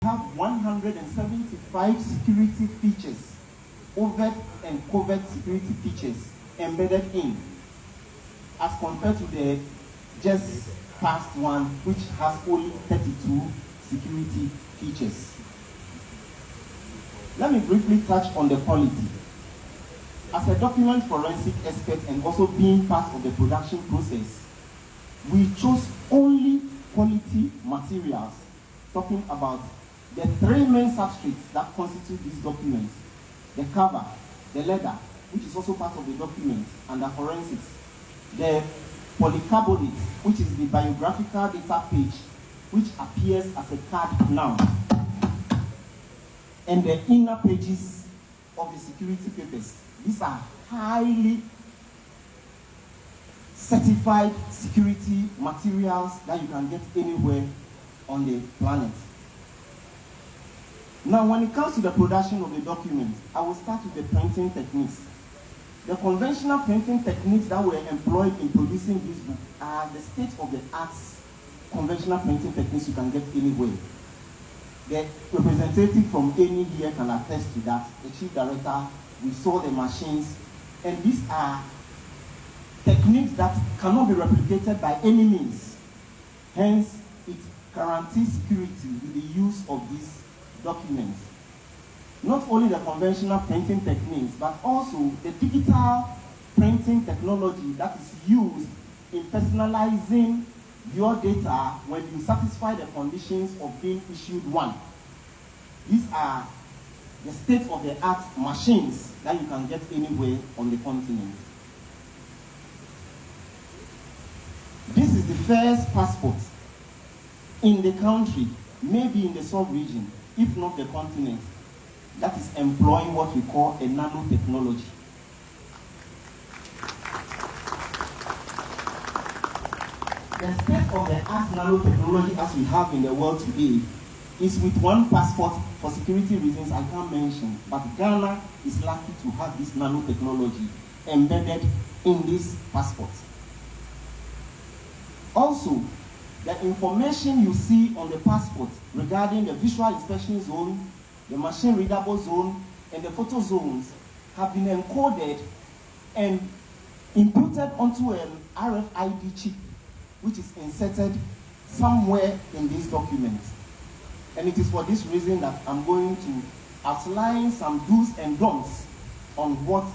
have 175 security features, overt and covert security features embedded in, as compared to the just past one, which has only 32 security features. Let me briefly touch on the quality. As a document forensic expert and also being part of the production process, we chose only quality materials, talking about the three main substrates that constitute these documents: the cover, the leather, which is also part of the document, and the forensics, the polycarbonate, which is the biographical data page, which appears as a card now, and the inner pages of the security papers. These are highly certified security materials that you can get anywhere on the planet. Now, when it comes to the production of the document, I will start with the printing techniques. The conventional printing techniques that were employed in producing this book are the state-of-the-art conventional printing techniques you can get anywhere. The representative from any here can attest to that. The chief director, we saw the machines, and these are techniques that cannot be replicated by any means. Hence, it guarantees security with the use of these documents. Not only the conventional printing techniques, but also the digital printing technology that is used in personalizing your data when you satisfy the conditions of being issued one. These are the state-of-the-art machines that you can get anywhere on the continent. This is the first passport in the country, maybe in the sub-region, if not the continent, that is employing what we call a nanotechnology. The state-of-the-art nanotechnology as we have in the world today is with one passport. For security reasons I can't mention, but Ghana is lucky to have this nanotechnology embedded in this passport. Also, the information you see on the passport regarding the visual inspection zone, the machine readable zone, and the photo zones have been encoded and inputted onto an RFID chip, which is inserted somewhere in these documents. And it is for this reason that I'm going to outline some do's and don'ts on what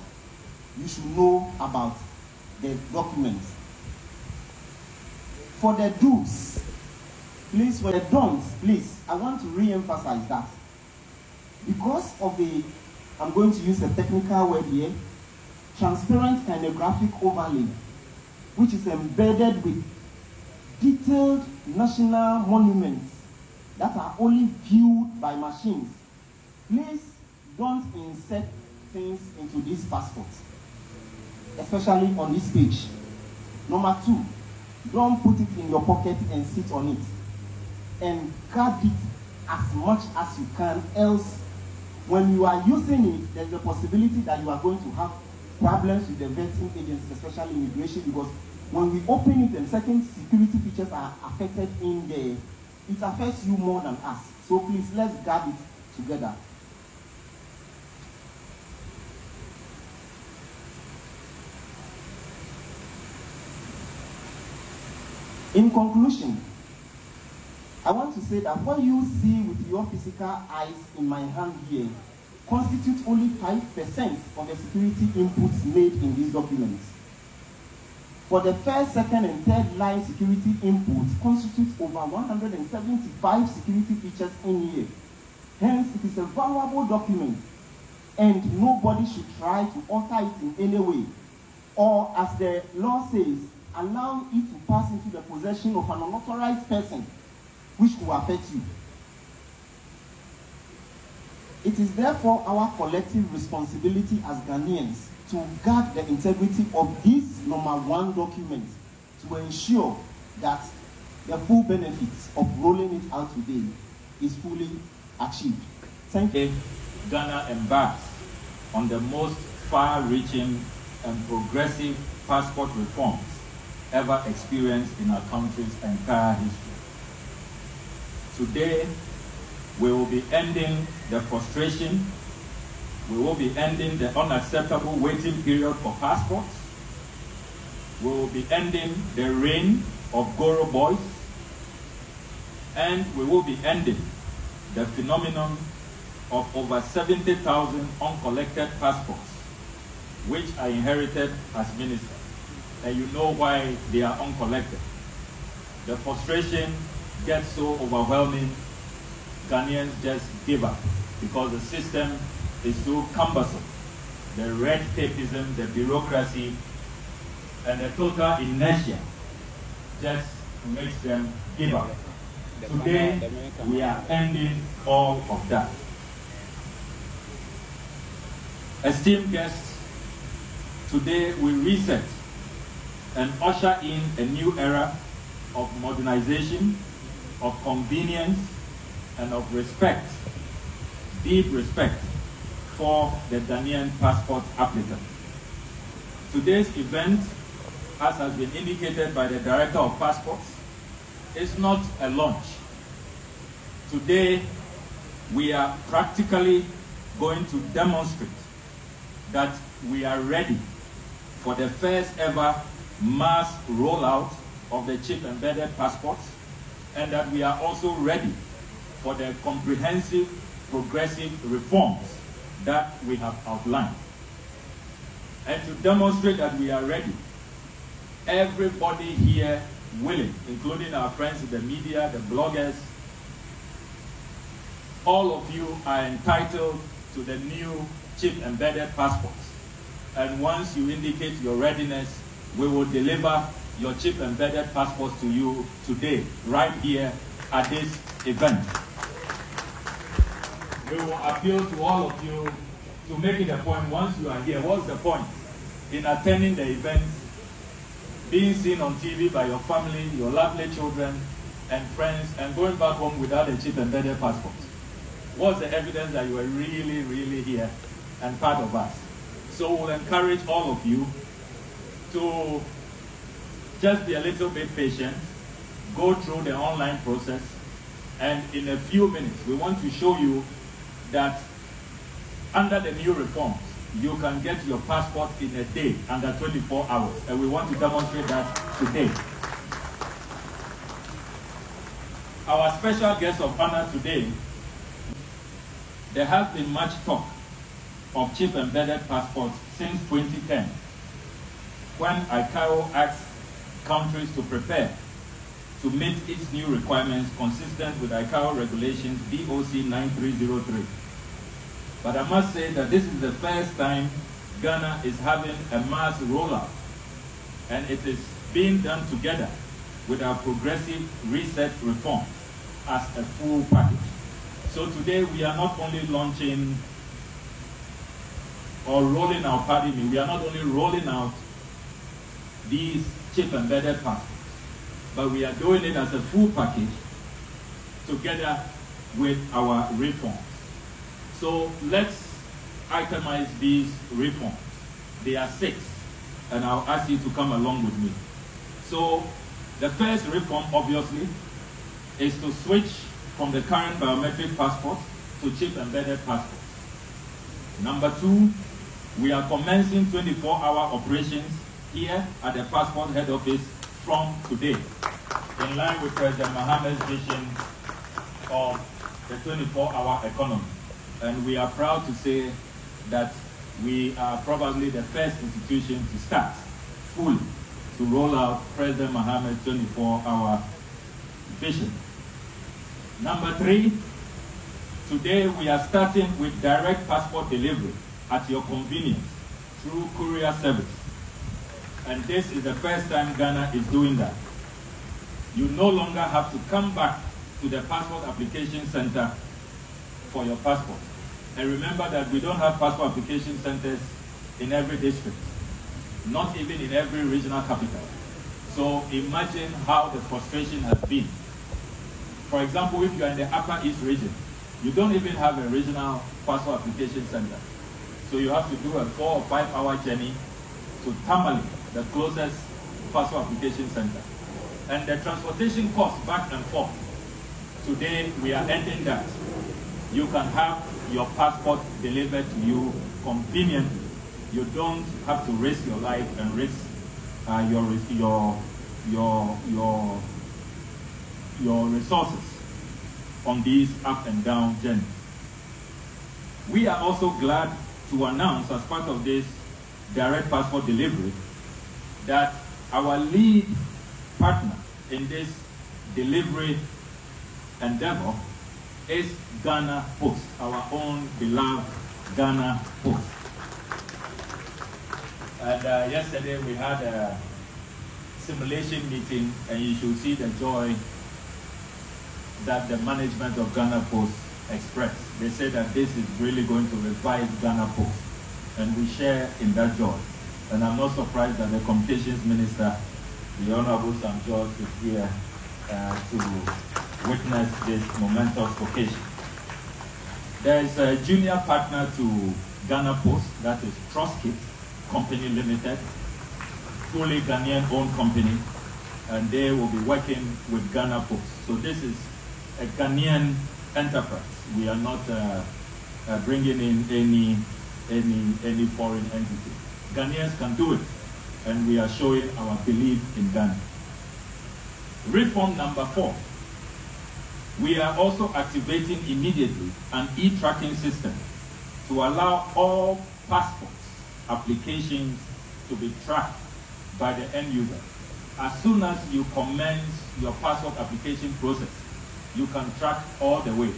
you should know about the documents. For the do's, please, for the don'ts, please, I want to re-emphasize that. Because of the, I'm going to use a technical word here, transparent kinographic overlay, which is embedded with detailed national monuments that are only viewed by machines. Please don't insert things into this passport, especially on this page. Number 2, don't put it in your pocket and sit on it. And guard it as much as you can, else when you are using it, there's a possibility that you are going to have problems with the vetting agencies, especially immigration, because when we open it and certain security features are affected in there, it affects you more than us. So please, let's guard it together. In conclusion, I want to say that what you see with your physical eyes in my hand here constitutes only 5% of the security inputs made in these documents. For the first, second, and third line security inputs constitute over 175 security features in here. Hence, it is a valuable document, and nobody should try to alter it in any way, or, as the law says, allow it to pass into the possession of an unauthorized person, which will affect you. It is therefore our collective responsibility as Ghanaians to guard the integrity of this number 1 document to ensure that the full benefits of rolling it out today is fully achieved. Thank you. Ghana embarks on the most far-reaching and progressive passport reforms ever experienced in our country's entire history. Today, we will be ending the frustration. We will be ending the unacceptable waiting period for passports. We will be ending the reign of Goro boys. And we will be ending the phenomenon of over 70,000 uncollected passports, which I inherited as minister. And you know why they are uncollected. The frustration gets so overwhelming, Ghanaians just give up because the system is too cumbersome. The red tapeism, the bureaucracy, and the total inertia just makes them give up. Today, we are ending all of that. Esteemed guests, today we reset and usher in a new era of modernization, of convenience, and of respect, deep respect for the Ghanaian passport applicant. Today's event, as has been indicated by the Director of Passports, is not a launch. Today, we are practically going to demonstrate that we are ready for the first ever mass rollout of the chip-embedded passports, and that we are also ready for the comprehensive, progressive reforms that we have outlined. And to demonstrate that we are ready, everybody here willing, including our friends in the media, the bloggers, all of you are entitled to the new chip-embedded passports. And once you indicate your readiness, we will deliver your chip-embedded passports to you today, right here at this event. We will appeal to all of you to make it a point, once you are here, what's the point in attending the event, being seen on TV by your family, your lovely children and friends, and going back home without a chip-embedded passport? What's the evidence that you are really, really here and part of us? So we'll encourage all of you to just be a little bit patient, go through the online process, and in a few minutes, we want to show you that under the new reforms, you can get your passport in a day, under 24 hours. And we want to demonstrate that today. Our special guest of honor today, there has been much talk of chip-embedded passports since 2010, when ICAO asked countries to prepare to meet its new requirements consistent with ICAO regulations DOC 9303. But I must say that this is the first time Ghana is having a mass rollout, and it is being done together with our progressive reset reform as a full package. So today we are not only launching or rolling out, pardon me, we are not only rolling out these chip-embedded passports, but we are doing it as a full package together with our reforms. So let's itemize these reforms. There are 6, and I'll ask you to come along with me. So the first reform, obviously, is to switch from the current biometric passport to chip-embedded passports. Number 2, we are commencing 24-hour operations here at the Passport Head Office from today, in line with President Mahama's vision of the 24-hour economy. And we are proud to say that we are probably the first institution to start fully to roll out President Mahama's 24-hour vision. Number 3, today we are starting with direct passport delivery at your convenience through courier service. And this is the first time Ghana is doing that. You no longer have to come back to the passport application center for your passport. And remember that we don't have passport application centers in every district, not even in every regional capital. So imagine how the frustration has been. For example, if you are in the Upper East region, you don't even have a regional passport application center. So you have to do a 4 or 5 hour journey to Tamale, the closest passport application center. And the transportation cost back and forth, today we are ending that. you can have your passport delivered to you conveniently. You don't have to risk your life and risk your resources on these up and down journeys. We are also glad to announce, as part of this direct passport delivery, that our lead partner in this delivery endeavor is Ghana Post, our own beloved Ghana Post. And yesterday we had a simulation meeting, and you should see the joy that the management of Ghana Post expressed. They said that this is really going to revive Ghana Post, and we share in that joy. And I'm not surprised that the Communications Minister, the Honorable Sam George, is here to witness this momentous occasion. There is a junior partner to Ghana Post, that is Trustkit Company Limited, fully Ghanaian-owned company, and they will be working with Ghana Post. So this is a Ghanaian enterprise. We are not bringing in any foreign entity. Ghanaians can do it, and we are showing our belief in Ghana. Reform number 4. We are also activating immediately an e-tracking system to allow all passports applications to be tracked by the end user. As soon as you commence your passport application process, you can track all the way.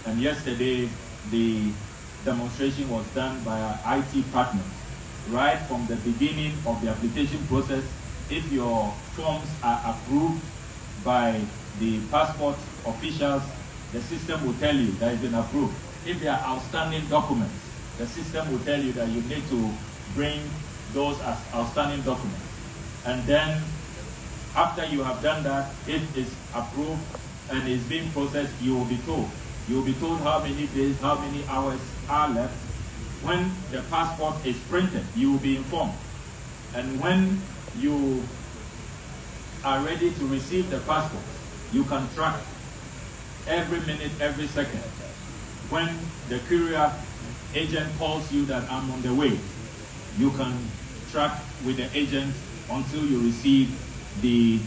And yesterday, the demonstration was done by our IT partners. Right from the beginning of the application process, if your forms are approved by the passport officials, the system will tell you that it's been approved. If there are outstanding documents, the system will tell you that you need to bring those as outstanding documents. And then, after you have done that, if it's approved and is being processed, you will be told. You will be told how many days, how many hours are left. When the passport is printed, you will be informed. And when you are ready to receive the passport, you can track every minute, every second. When the courier agent calls you that I'm on the way, you can track with the agent until you receive the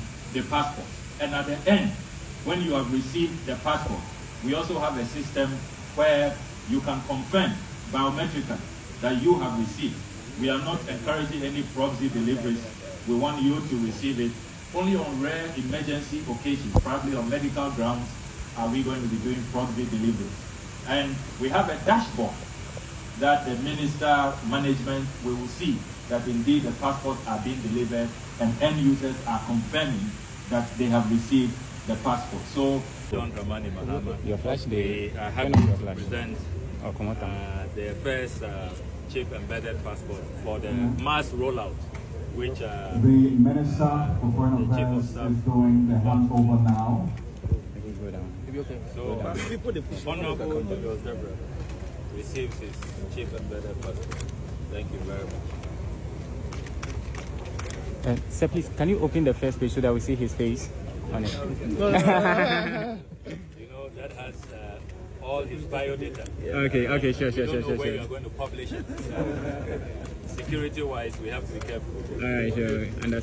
passport. And at the end, when you have received the passport, we also have a system where you can confirm biometrically that you have received. We are not encouraging any proxy deliveries. We want you to receive it. Only on rare emergency occasions, probably on medical grounds, are we going to be doing proxy deliveries. And we have a dashboard that the minister management will see that indeed the passports are being delivered and end users are confirming that they have received the passport. So, John Dramani Mahama, your flash day. I have to present the first chip embedded passport for the mass rollout, which the Minister for Foreign Affairs is doing the handover now. So, Honorable Julius Deborah receives his chip embedded passport. Thank you very much. Sir, please, can you open the first page so that we see his face on it? You know, that has all his biodata. Okay, sure. We don't know where you're going to publish it. Security-wise, we have to be careful. All right, sure. Understand.